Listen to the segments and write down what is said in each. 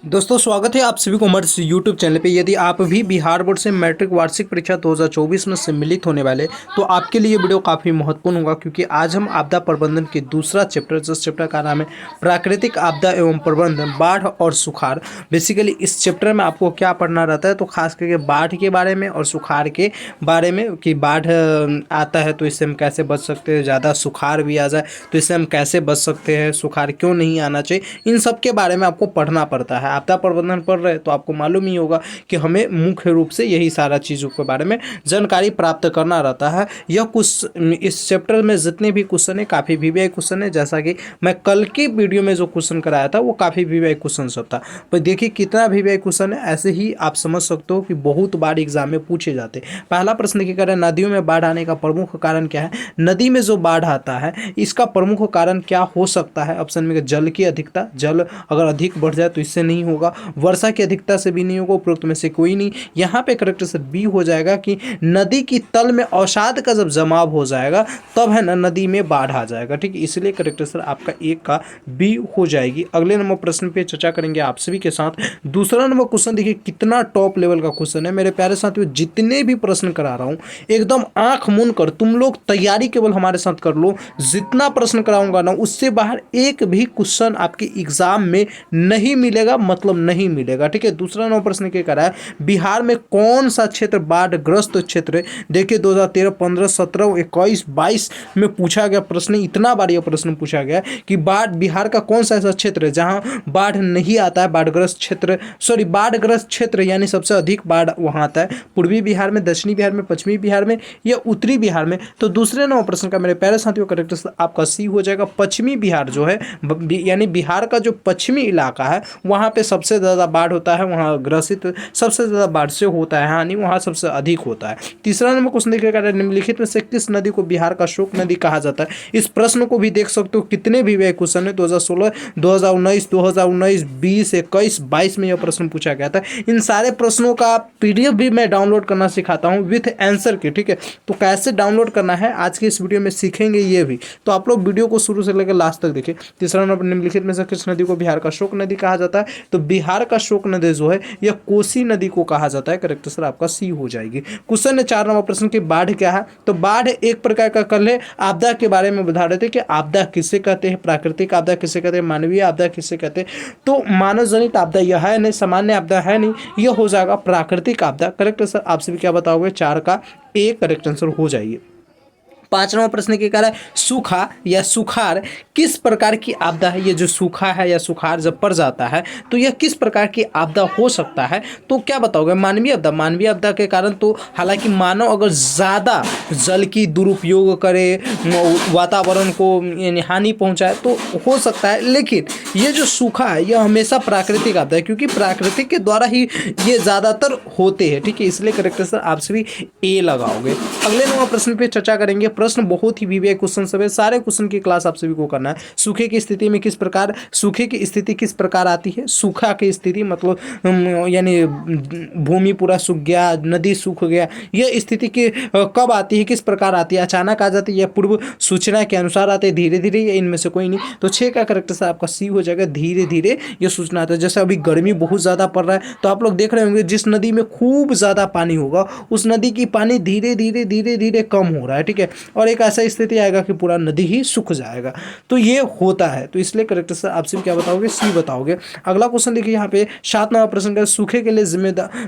दोस्तों स्वागत है आप सभी को हमारे यूट्यूब चैनल पे। यदि आप भी बिहार बोर्ड से मैट्रिक वार्षिक परीक्षा 2024 में सम्मिलित होने वाले, तो आपके लिए वीडियो काफ़ी महत्वपूर्ण होगा, क्योंकि आज हम आपदा प्रबंधन के दूसरा चैप्टर, जिस चैप्टर का नाम है प्राकृतिक आपदा एवं प्रबंधन, बाढ़ और सुखाड़। बेसिकली इस चैप्टर में आपको क्या पढ़ना रहता है, तो खास करके बाढ़ के बारे में और सुखाड़ के बारे में, कि बाढ़ आता है तो इससे हम कैसे बच सकते हैं, ज़्यादा सुखाड़ भी आ जाए तो इससे हम कैसे बच सकते हैं, सुखाड़ क्यों नहीं आना चाहिए, इन सब के बारे में आपको पढ़ना पड़ता है। आपदा प्रबंधन पढ़ रहे हैं तो आपको मालूम ही होगा कि हमें मुख्य रूप से यही सारा चीज़ों के बारे में जानकारी प्राप्त करना रहता है। यह कुछ इस चैप्टर में जितने भी क्वेश्चन है काफ़ी वीवीआई क्वेश्चन है। जैसा कि मैं कल की वीडियो में जो क्वेश्चन कराया था वो काफ़ी वीवीआई क्वेश्चन सब था, पर देखिए कितना वीवीआई क्वेश्चन है। ऐसे ही आप समझ सकते हो कि बहुत बार एग्जाम में पूछे जाते हैं। पहला प्रश्न क्या करें, नदियों में बाढ़ आने का प्रमुख कारण क्या है। नदी में जो बाढ़ आता है इसका प्रमुख कारण क्या हो सकता है। ऑप्शन में जल की अधिकता, जल अगर अधिक बढ़ जाए तो इससे नहीं होगा। वर्षा की अधिकता से भी नहीं होगा, उपरोक्त में से कोई नहीं। यहाँ पे करेक्ट आंसर बी हो जाएगा कि नदी की तल में अवसाद का जब जमाव हो जाएगा तब है ना नदी में बाढ़ आ जाएगा। ठीक है, इसलिए करेक्ट आंसर आपका एक का बी हो जाएगी। अगले नंबर प्रश्न पे चर्चा करेंगे आप सभी के साथ। दूसरा नंबर क्वेश्चन देखिए कितना टॉप लेवल का क्वेश्चन है मेरे प्यारे साथियों। जितने भी प्रश्न करा रहा हूँ एकदम आंख मूंद कर तुम लोग तैयारी केवल हमारे साथ कर लो। जितना प्रश्न कराऊंगा ना उससे बाहर एक भी क्वेश्चन आपके एग्जाम में नहीं मिलेगा, मतलब नहीं मिलेगा। ठीक है, दूसरा नंबर प्रश्न क्या करा है, बिहार में कौन सा क्षेत्र बाढ़ग्रस्त क्षेत्र है। देखिए 2013, 15, 17, 21, 22 में पूछा गया प्रश्न, इतना बार यह प्रश्न पूछा गया कि बिहार का कौन सा ऐसा क्षेत्र है जहां बाढ़ नहीं आता है। बाढ़ग्रस्त क्षेत्र, सॉरी बाढ़ग्रस्त क्षेत्र यानी सबसे अधिक बाढ़ वहां आता है। पूर्वी बिहार में, दक्षिणी बिहार में, पश्चिमी बिहार में या उत्तरी बिहार में। तो दूसरे नंबर प्रश्न का मेरे प्यारे साथियों करेक्ट आपका सी हो जाएगा। पश्चिमी बिहार जो है यानी बिहार का जो पश्चिमी इलाका है वहां पे सबसे ज़्यादा बाढ़ होता है, वहाँ ग्रसित सबसे ज़्यादा बाढ़ से होता है, हानि वहाँ सबसे अधिक होता है। तीसरा नंबर क्वेश्चन देखिएगा, निम्नलिखित में से किस नदी को बिहार का शोक नदी कहा जाता है। इस प्रश्न को भी देख सकते हो कितने भी वे क्वेश्चन है, 2016, 2019, 2019, 20, 21, 22 में यह प्रश्न पूछा गया था। इन सारे प्रश्नों का पीडीएफ भी मैं डाउनलोड करना सिखाता हूँ विथ आंसर के। ठीक है, तो कैसे डाउनलोड करना है आज की इस वीडियो में सीखेंगे ये भी, तो आप लोग वीडियो को शुरू से लेकर लास्ट तक देखिए। तीसरा नंबर, निम्नलिखित में से किस नदी को बिहार का शोक नदी कहा जाता है। तो बिहार का शोक नदी जो है यह कोसी नदी को कहा जाता है। करेक्ट आंसर आपका सी हो जाएगी। क्वेश्चन है 4 नंबर प्रश्न की बाढ़ क्या है। तो बाढ़ एक प्रकार का कल है आपदा के बारे में बता रहे थे कि आपदा किसे कहते हैं, प्राकृतिक आपदा किसे कहते हैं, मानवीय आपदा किसे कहते हैं। तो मानव जनित आपदा यह है नहीं, सामान्य आपदा है नहीं, यह हो जाएगा प्राकृतिक आपदा। करेक्ट आंसर आप सभी क्या बताओगे, 4 का ए करेक्ट आंसर हो जाएगी। 5 नंबर प्रश्न क्या कह रहा है, सूखा या सुखाड़ किस प्रकार की आपदा है। ये जो सूखा है या सुखाड़ जब पड़ जाता है तो यह किस प्रकार की आपदा हो सकता है। तो क्या बताओगे, मानवीय आपदा। मानवीय आपदा के कारण तो हालांकि मानव अगर ज़्यादा जल की दुरुपयोग करे, वातावरण को यानी हानि पहुंचाए तो हो सकता है, लेकिन ये जो सूखा है यह हमेशा प्राकृतिक आपदा है, क्योंकि प्राकृतिक के द्वारा ही ये ज़्यादातर होते हैं। ठीक है, इसलिए करेक्ट आंसर आप सभी ए लगाओगे। अगले नंबर प्रश्न पे चर्चा करेंगे। प्रश्न बहुत ही वीवीआई क्वेश्चन सब है, सारे क्वेश्चन की क्लास आप सभी को करना है। सूखे की स्थिति में किस प्रकार, सूखे की स्थिति किस प्रकार आती है। सूखा की स्थिति मतलब यानी भूमि पूरा सूख गया, नदी सूख गया, यह स्थिति की कब आती है, किस प्रकार आती है। अचानक आ जाती है या पूर्व सूचना के अनुसार आती है, धीरे धीरे, या इनमें से कोई नहीं। तो 6 का करेक्ट आंसर आपका सी हो जाएगा, धीरे धीरे ये सूचना आता है। जैसे अभी गर्मी बहुत ज़्यादा पड़ रहा है तो आप लोग देख रहे होंगे जिस नदी में खूब ज़्यादा पानी होगा उस नदी की पानी धीरे धीरे धीरे धीरे कम हो रहा है। ठीक है, और एक ऐसा स्थिति आएगा कि पूरा नदी ही सूख जाएगा। तो ये होता है, तो इसलिए करेक्ट आंसर आप सिर्फ क्या बताओगे, सी बताओगे। अगला क्वेश्चन देखिए यहाँ पे 7 नंबर प्रश्न का, सूखे के लिए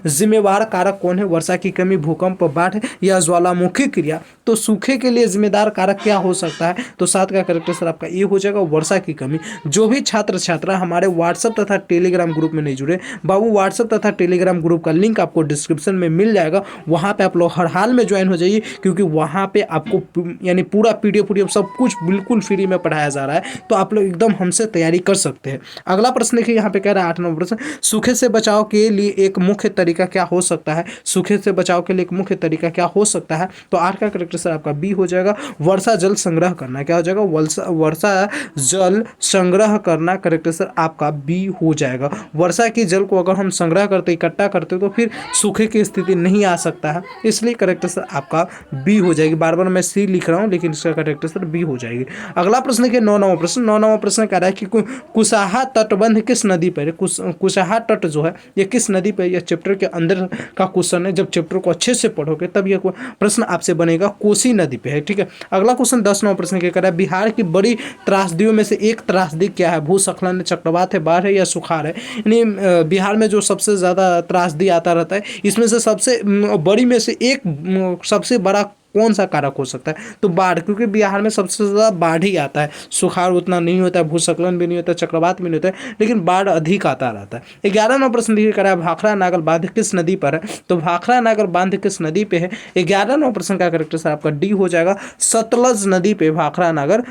जिम्मेवार कारक कौन है। वर्षा की कमी, भूकंप, बाढ़ या ज्वालामुखी क्रिया। तो सूखे के लिए जिम्मेदार कारक क्या हो सकता है। तो 7 का करेक्ट आंसर आपका ये हो जाएगा, वर्षा की कमी। जो भी छात्र छात्रा हमारे व्हाट्सएप तथा टेलीग्राम ग्रुप में नहीं जुड़े, बाबू व्हाट्सएप तथा टेलीग्राम ग्रुप का लिंक आपको डिस्क्रिप्शन में मिल जाएगा, वहाँ पे आप लोग हर हाल में ज्वाइन हो जाइए, क्योंकि वहाँ पे आपको यानी पूरा पीडीएफ सब कुछ बिल्कुल फ्री में पढ़ाया जा रहा है। तो आप लोग एकदम हमसे तैयारी कर सकते हैं। अगला प्रश्न देखिए यहाँ पे कह रहा है 8 नंबर प्रश्न, सूखे से बचाव के लिए एक मुख्य तरीका क्या हो सकता है। सूखे से बचाव के लिए एक मुख्य तरीका क्या हो सकता है। तो 8 का करेक्ट आंसर आपका बी हो जाएगा, वर्षा जल संग्रह करना। क्या हो जाएगा, वर्षा जल संग्रह करना। करेक्ट आंसर आपका बी हो जाएगा। वर्षा की जल को अगर हम संग्रह करते, इकट्ठा करते तो फिर सूखे की स्थिति नहीं आ सकता है, इसलिए करेक्ट आंसर आपका बी हो जाएगी। बार बार मैं सी लिख रहा हूँ, लेकिन इसका करेक्ट आंसर बी हो जाएगी। अगला प्रश्न देखिए 9वां प्रश्न। 9वां प्रश्न कह रहा है कि कुसाहा तटबंध किस नदी पर है। कुसाहा तट जो है ये किस नदी पर, यह चैप्टर के अंदर का क्वेश्चन है। जब चैप्टर को अच्छे से पढ़ोगे तब यह प्रश्न आपसे बनेगा, कोसी नदी पे है, ठीक है। अगला क्वेश्चन 10वां प्रश्न क्या कर रहा है, बिहार की बड़ी त्रासदियों में से एक त्रासदी क्या है। भूस्खलन, चक्रवात है, बाढ़ है या सुखाड़ है। यानी बिहार में जो सबसे ज़्यादा त्रासदी आता रहता है, इसमें से सबसे बड़ी में से एक सबसे बड़ा कौन सा कारक हो सकता है, तो बाढ़, क्योंकि बिहार में सबसे ज़्यादा बाढ़ ही आता है। सुखाड़ उतना नहीं होता है, भूस्खलन भी नहीं होता है, चक्रवात भी नहीं होता है, लेकिन बाढ़ अधिक आता रहता है। 11वां प्रश्न देखिए करा है, भाखड़ा नागर बांध किस नदी पर है। तो भाखड़ा नागर बांध किस नदी पे है। 11वां प्रश्न का करेक्ट आंसर आपका डी हो जाएगा, सतलज नदी पे भाखड़ा नागर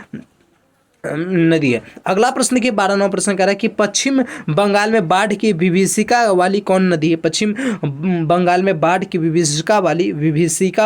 नदी है। अगला प्रश्न के 12वां प्रश्न कह रहा है कि पश्चिम बंगाल में बाढ़ की विभीषिका वाली कौन नदी है। पश्चिम बंगाल में बाढ़ की विभीषिका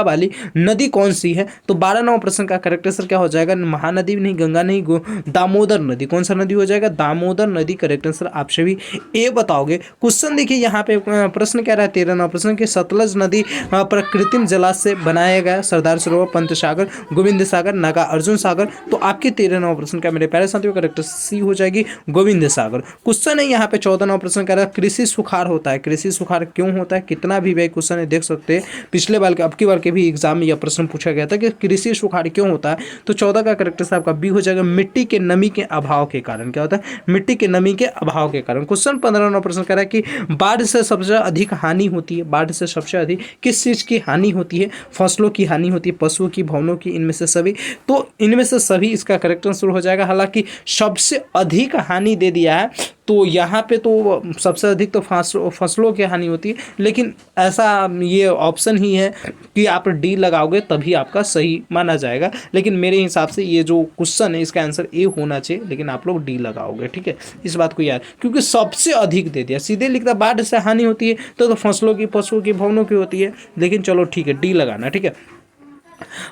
वाली नदी कौन सी है। तो 12वां प्रश्न का करेक्ट आंसर क्या हो जाएगा, महानदी नहीं, गंगा नहीं, दामोदर नदी। कौन सा नदी हो जाएगा, दामोदर नदी। करेक्ट आंसर आप सभी ए बताओगे। क्वेश्चन देखिए यहाँ पे प्रश्न कह रहा है 13वां प्रश्न कि सतलज नदी पर कृत्रिम जलाशय से बनाया गया सरदार सरोवर, पंत सागर, गोविंद सागर, नागा अर्जुन सागर। तो आपके 13वां प्रश्न मेरे प्यारे साथियों करेक्ट सी हो जाएगी, गोविंद सागर। क्वेश्चन है यहाँ पे 14वां प्रश्न कह रहा है कृषि सुखाड़ होता है। कृषि सुखाड़ क्यों होता है, कितना भी भाई क्वेश्चन है, देख सकते हैं पिछले बार के, अब की बार के भी एग्जाम में यह प्रश्न पूछा गया था कि कृषि सुखाड़ क्यों होता है। तो 14 का करेक्ट आंसर आपका बी हो जाएगा, मिट्टी के नमी के अभाव के कारण। क्या होता है, मिट्टी के नमी के अभाव के कारण। क्वेश्चन 15वां प्रश्न कह रहा है कि बाढ़ से सबसे अधिक हानि होती है। बाढ़ से सबसे अधिक किस चीज की हानि होती है। फसलों की हानि होती है, पशुओं की, भवनों की, इनमें से सभी। तो इनमें से सभी इसका करेक्ट आंसर हो जाएगा। हालांकि सबसे अधिक हानि दे दिया है, तो यहाँ पे तो सबसे अधिक तो फसलों की हानि होती है, लेकिन ऐसा ये ऑप्शन ही है कि आप डी लगाओगे तभी आपका सही माना जाएगा। लेकिन मेरे हिसाब से ये जो क्वेश्चन है इसका आंसर ए होना चाहिए, लेकिन आप लोग डी लगाओगे, ठीक है। इस बात को याद, क्योंकि सबसे अधिक दे दिया, सीधे लिखता बाढ़ से हानि होती है तो फसलों की, पशुओं की, भवनों की होती है, लेकिन चलो ठीक है, डी लगाना, ठीक है।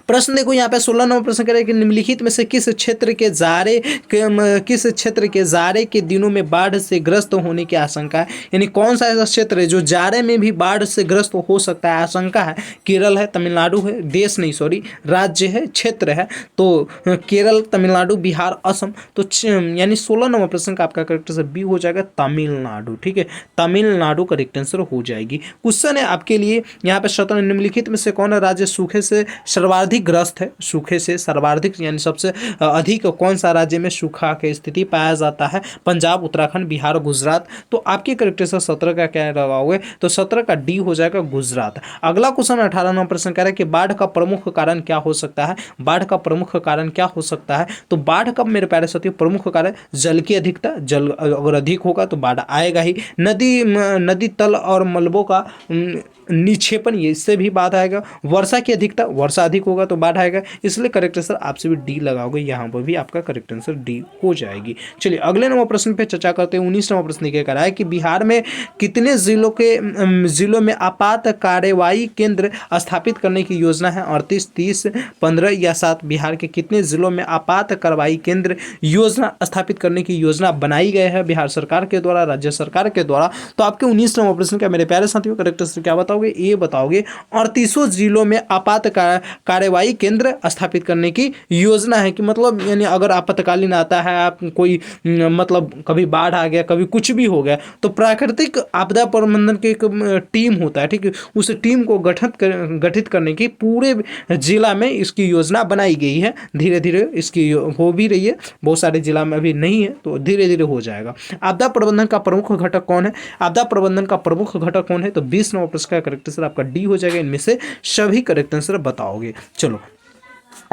प्रश्न देखो यहाँ पे 16वां प्रश्न करें कि निम्नलिखित में से किस क्षेत्र के जाड़े के दिनों में बाढ़ से ग्रस्त होने की आशंका है। यानी कौन सा ऐसा क्षेत्र है जो जाड़े में भी बाढ़ से ग्रस्त हो सकता है, आशंका है। केरल है, तमिलनाडु है, देश नहीं सॉरी राज्य है, क्षेत्र है। तो केरल, तमिलनाडु, बिहार, असम। तो यानी 16वां प्रश्न का आपका करेक्ट आंसर बी हो जाएगा, तमिलनाडु, ठीक है। तमिलनाडु करेक्ट आंसर हो जाएगी। क्वेश्चन है आपके लिए यहाँ पे 17 निम्नलिखित में से कौन राज्य सूखे से सर्वाधिक ग्रस्त है। सूखे से सर्वाधिक यानी सबसे अधिक कौन सा राज्य में सूखा की स्थिति पाया जाता है। पंजाब, उत्तराखंड, बिहार, गुजरात। तो आपके करेक्ट आंसर 17 का क्या लगाओगे, तो 17 का डी हो जाएगा, गुजरात। अगला क्वेश्चन 18वां प्रश्न कह रहा है कि बाढ़ का प्रमुख कारण क्या हो सकता है। बाढ़ का प्रमुख कारण क्या हो सकता है। तो बाढ़ का मेरे प्यारे साथियों प्रमुख कारण जल की अधिकता। जल अगर अधिक होगा तो बाढ़ आएगा ही। नदी तल और मलबों का निक्षेपण, ये इससे भी बाढ़ आएगा। वर्षा की अधिकता, वर्षा अधिक होगा तो बाढ़ आएगा। इसलिए करेक्ट आंसर आपसे भी डी लगाओगे, यहाँ पर भी आपका करेक्ट आंसर डी हो जाएगी। चलिए अगले नंबर प्रश्न पे चर्चा करते हैं। 19वां प्रश्न क्या कह रहा है कि बिहार में कितने जिलों में आपात कार्रवाई केंद्र स्थापित करने की योजना है। 38, 30, 15 या 7। बिहार के कितने जिलों में आपात कार्रवाई केंद्र योजना स्थापित करने की योजना बनाई गई है बिहार सरकार के द्वारा, राज्य सरकार के द्वारा। तो आपके 19वां प्रश्न का मेरे प्यारे साथियों करेक्ट आंसर क्या बताओगे, ये बताओगे 38 जिलों में आपात कार्रवाई केंद्र स्थापित करने की योजना है। कि मतलब यानी अगर आपातकालीन आता है, आप कोई मतलब कभी बाढ़ आ गया, कभी कुछ भी हो गया, तो प्राकृतिक आपदा प्रबंधन की एक टीम होता है, ठीक है। उस टीम को गठित करने की पूरे जिला में इसकी योजना बनाई गई है। धीरे धीरे इसकी हो भी रही है, बहुत सारे जिला में अभी नहीं है, तो धीरे धीरे हो जाएगा। आपदा प्रबंधन का प्रमुख घटक कौन है। आपदा प्रबंधन का प्रमुख घटक कौन है, तो 20 नंबर प्रश्न का करेक्ट आंसर आपका डी हो जाएगा। इनमें से सभी करेक्ट आंसर बताओगे। चलो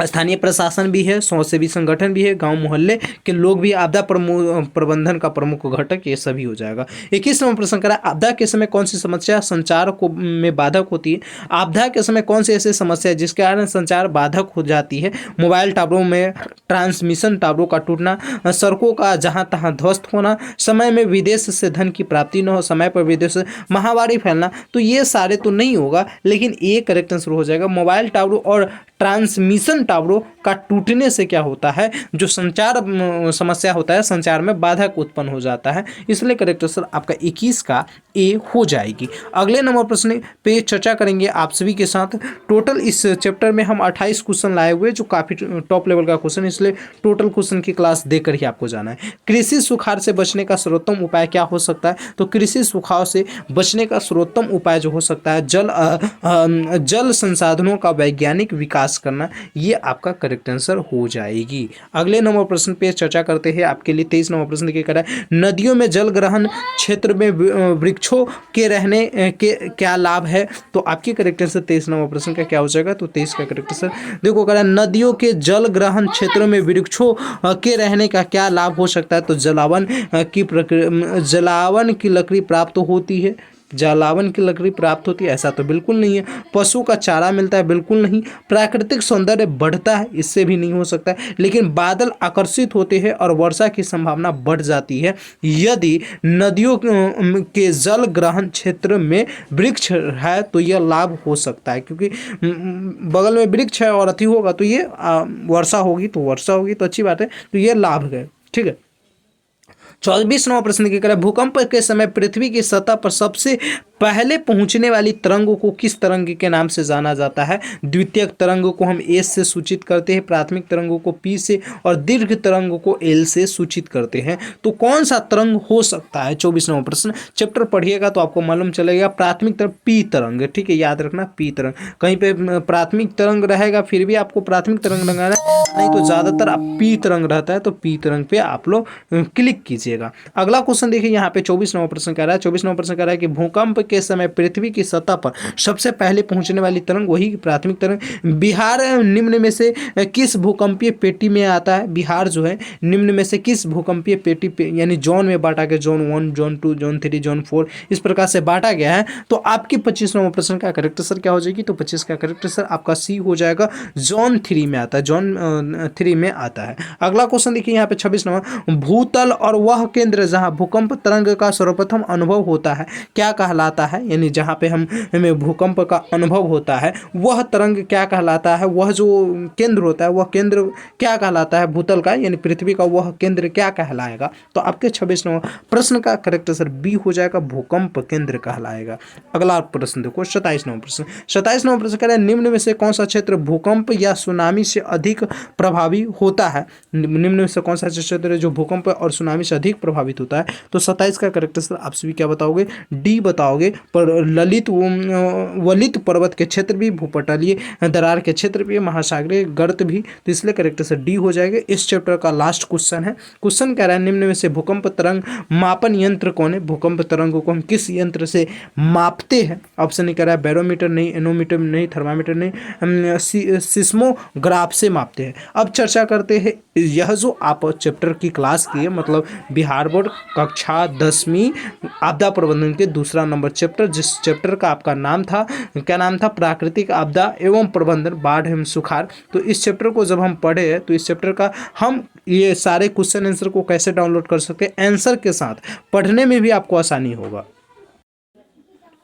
स्थानीय प्रशासन भी है, स्वयंसेवी संगठन भी है, गांव मोहल्ले के लोग भी, आपदा प्रबंधन का प्रमुख घटक, ये सभी हो जाएगा। 21 नंबर प्रश्न करा, आपदा के समय कौन सी समस्या संचार को में बाधक होती है। आपदा के समय कौन सी ऐसी समस्या है जिसके कारण संचार बाधक हो जाती है। मोबाइल टावरों में ट्रांसमिशन टावरों का टूटना, सड़कों का जहां तहां ध्वस्त होना, समय में विदेश से धन की प्राप्ति न हो, समय पर विदेश से महामारी फैलना। तो ये सारे तो नहीं होगा, लेकिन ये करेक्ट आंसर हो जाएगा। मोबाइल टावर और ट्रांसमिशन टावरों का टूटने से क्या होता है, जो संचार समस्या होता है, संचार में बाधक उत्पन्न हो जाता है। इसलिए करेक्ट आंसर आपका 21 का ए हो जाएगी। अगले नंबर प्रश्न पे चर्चा करेंगे आप सभी के साथ। टोटल इस चैप्टर में हम 28 क्वेश्चन लाए हुए, जो काफी टॉप लेवल का क्वेश्चन, इसलिए टोटल क्वेश्चन की क्लास देकर ही आपको जाना है। कृषि सुखाड़ से बचने का सर्वोत्तम उपाय क्या हो सकता है? तो कृषि सुखाड़ से बचने का सर्वोत्तम उपाय जो हो सकता है, जल संसाधनों का वैज्ञानिक विकास करना, ये आपका करेक्ट आंसर हो जाएगी। अगले नंबर प्रश्न पे चर्चा करते हैं। आपके लिए 23 नंबर प्रश्न देखिए, कह रहा है नदियों में जल ग्रहण क्षेत्र में वृक्षों के रहने के क्या लाभ है? तो आपकी करेक्ट आंसर 23 नंबर प्रश्न का क्या हो जाएगा? तो 23 का करेक्ट आंसर देखो, कह रहा है नदियों के जल ग्रहण क्षेत्रों में वृक्षों के रहने का क्या लाभ हो सकता है? तो जलावन की लकड़ी प्राप्त होती है। जलावन की लकड़ी प्राप्त होती है, ऐसा तो बिल्कुल नहीं है। पशु का चारा मिलता है, बिल्कुल नहीं। प्राकृतिक सौंदर्य बढ़ता है, इससे भी नहीं हो सकता है। लेकिन बादल आकर्षित होते हैं और वर्षा की संभावना बढ़ जाती है यदि नदियों के जल ग्रहण क्षेत्र में वृक्ष है, तो यह लाभ हो सकता है, क्योंकि बगल में वृक्ष है और अति होगा तो ये वर्षा होगी, तो वर्षा होगी तो अच्छी बात है, तो ये लाभ है। ठीक है। 24वां प्रश्न की करें, भूकंप के समय पृथ्वी की सतह पर सबसे पहले पहुंचने वाली तरंगों को किस तरंग के नाम से जाना जाता है? द्वितीयक तरंगों को हम एस से सूचित करते हैं, प्राथमिक तरंगों को पी से, और दीर्घ तरंगों को एल से सूचित करते हैं। तो कौन सा तरंग हो सकता है? 24वां प्रश्न चैप्टर पढ़िएगा तो आपको मालूम चलेगा। प्राथमिक तरंग पी तरंग, ठीक है, याद रखना पी तरंग। कहीं पे प्राथमिक तरंग रहेगा फिर भी आपको प्राथमिक तरंग लगाना, नहीं तो ज्यादातर आप पी तरंग रहता है तो पी तरंग पे आप लोग क्लिक कीजिएगा। अगला क्वेश्चन देखिए, यहाँ पे 24वां प्रश्न कह रहा है। 24वां प्रश्न कह रहा है कि भूकंप के समय पृथ्वी की सतह पर सबसे पहले पहुंचने वाली तरंग, वही प्राथमिक तरंग। बिहार निम्न में से किस भूकंपीय पेटी में आता है? बिहार जो है निम्न में से किस भूकंपीय पेटी पे, यानी जोन में बांटा गया, जोन 1, जोन 2, जोन 3, जोन 4, इस प्रकार से बांटा गया है। तो आपकी 25वां प्रश्न का करेक्ट आंसर क्या हो जाएगी? तो 25 का करेक्ट आंसर आपका सी हो जाएगा, जोन 3 में आता है, जोन 3 में आता है। अगला क्वेश्चन देखिए यहाँ पे 26 नंबर, भूतल और वह केंद्र जहां भूकंप तरंग का सर्वप्रथम अनुभव होता है क्या कहलाता है? यानी जहां पे हमें भूकंप का अनुभव होता है वह तरंग क्या कहलाता है? वह जो केंद्र होता है वह केंद्र क्या कहलाता है भूतल का, यानी पृथ्वी का वह केंद्र क्या कहलाएगा? तो आपके 26वां प्रश्न का करेक्ट आंसर बी हो जाएगा, भूकंप केंद्र कहलाएगा। अगला प्रश्न देखो 27वां प्रश्न। 27वां प्रश्न कह रहा है निम्न में से कौन सा क्षेत्र भूकंप या सुनामी से अधिक प्रभावी होता है? निम्न में से कौन सा क्षेत्र है जो भूकंप और सुनामी से अधिक प्रभावित होता है? तो 27 का करेक्ट आंसर आप सभी क्या बताओगे? डी बताओगे। पर वलित पर्वत के क्षेत्र भी, भूपटलीय दरार के क्षेत्र भी, महासागरीय गर्त भी, तो इसलिए करेक्ट आंसर डी हो जाएगा। इस चैप्टर का लास्ट क्वेश्चन है। क्वेश्चन कह रहा है निम्न में से भूकंप तरंग मापन यंत्र कौन है? भूकंप तरंगों को हम किस यंत्र से मापते हैं? ऑप्शन नहीं कह रहा है, बैरोमीटर नहीं, एनोमीटर नहीं, थर्मामीटर नहीं, सिस्मोग्राफ से मापते हैं। अब चर्चा करते हैं, यह जो आप चैप्टर की क्लास की है, मतलब बिहार बोर्ड कक्षा 10वीं आपदा प्रबंधन के दूसरा नंबर चैप्टर, जिस चैप्टर का आपका नाम था, क्या नाम था? प्राकृतिक आपदा एवं प्रबंधन, बाढ़ एवं सुखाड़। तो इस चैप्टर को जब हम पढ़े तो इस चैप्टर का हम ये सारे क्वेश्चन आंसर को कैसे डाउनलोड कर सकते हैं? आंसर के साथ पढ़ने में भी आपको आसानी होगा।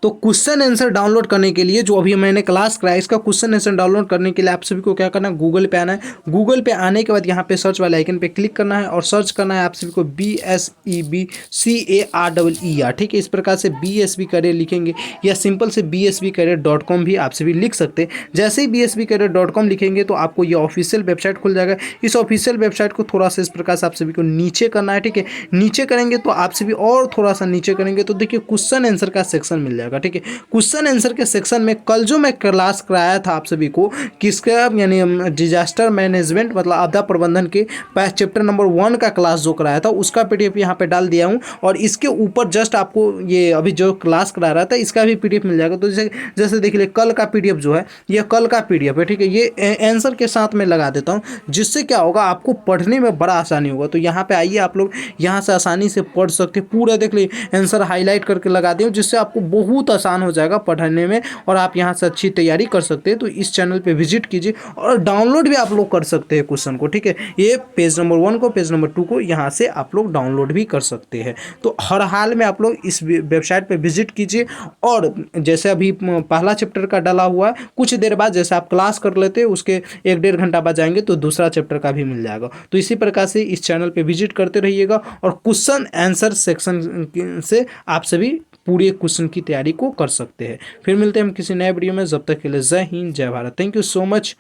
तो क्वेश्चन आंसर डाउनलोड करने के लिए जो अभी मैंने क्लास कराया, इसका क्वेश्चन आंसर डाउनलोड करने के लिए आप सभी को क्या करना है? गूगल पे आना है। गूगल पे आने के बाद यहाँ पे सर्च वाले आइकन पे क्लिक करना है और सर्च करना है आप सभी को BSEBCAREER, ठीक है। इस प्रकार से BSB करियर लिखेंगे या सिंपल से bsbcareer.com भी आप सभी लिख सकते हैं। जैसे ही bsbcareer.com लिखेंगे तो आपको ये ऑफिशियल वेबसाइट खुल जाएगा। इस ऑफिशियल वेबसाइट को थोड़ा सा इस प्रकार से आप सभी को नीचे करना है, ठीक है। नीचे करेंगे तो आप सभी और थोड़ा सा नीचे करेंगे तो देखिए क्वेश्चन आंसर का सेक्शन मिल जाएगा, ठीक है। क्वेश्चन आंसर के सेक्शन में कल जो मैं क्लास कराया था आप सभी को किसका, यानी डिजास्टर मैनेजमेंट मतलब आपदा प्रबंधन के चैप्टर नंबर 1 का क्लास जो कराया था उसका पीडीएफ यहाँ पे डाल दिया हूँ और इसके ऊपर जस्ट आपको ये अभी जो क्लास करा रहा था इसका भी पीडीएफ मिल जाएगा। तो जैसे देख लीजिए कल का पीडीएफ जो है ये कल का पीडीएफ है, ठीक है। ये आंसर के साथ में लगा देता हूँ जिससे क्या होगा आपको पढ़ने में बड़ा आसानी होगा। तो यहाँ पे आइए आप लोग यहाँ से आसानी से पढ़ सकते, पूरा देख लीजिए आंसर हाईलाइट करके लगा दिया जिससे आपको बहुत बहुत आसान हो जाएगा पढ़ने में और आप यहाँ से अच्छी तैयारी कर सकते हैं। तो इस चैनल पे विजिट कीजिए और डाउनलोड भी आप लोग कर सकते हैं क्वेश्चन को, ठीक है। ये पेज नंबर 1 को, पेज नंबर 2 को यहाँ से आप लोग डाउनलोड भी कर सकते हैं। तो हर हाल में आप लोग इस वेबसाइट पे विजिट कीजिए और जैसे अभी पहला चैप्टर का डाला हुआ है, कुछ देर बाद जैसे आप क्लास कर लेते हैं उसके 1-1.5 घंटा बाद जाएंगे तो दूसरा चैप्टर का भी मिल जाएगा। तो इसी प्रकार से इस चैनल पे विजिट करते रहिएगा और क्वेश्चन आंसर सेक्शन से आप सभी पूरे क्वेश्चन की तैयारी को कर सकते हैं। फिर मिलते हैं हम किसी नए वीडियो में, जब तक के लिए जय हिंद जय Bharat. Thank you so much.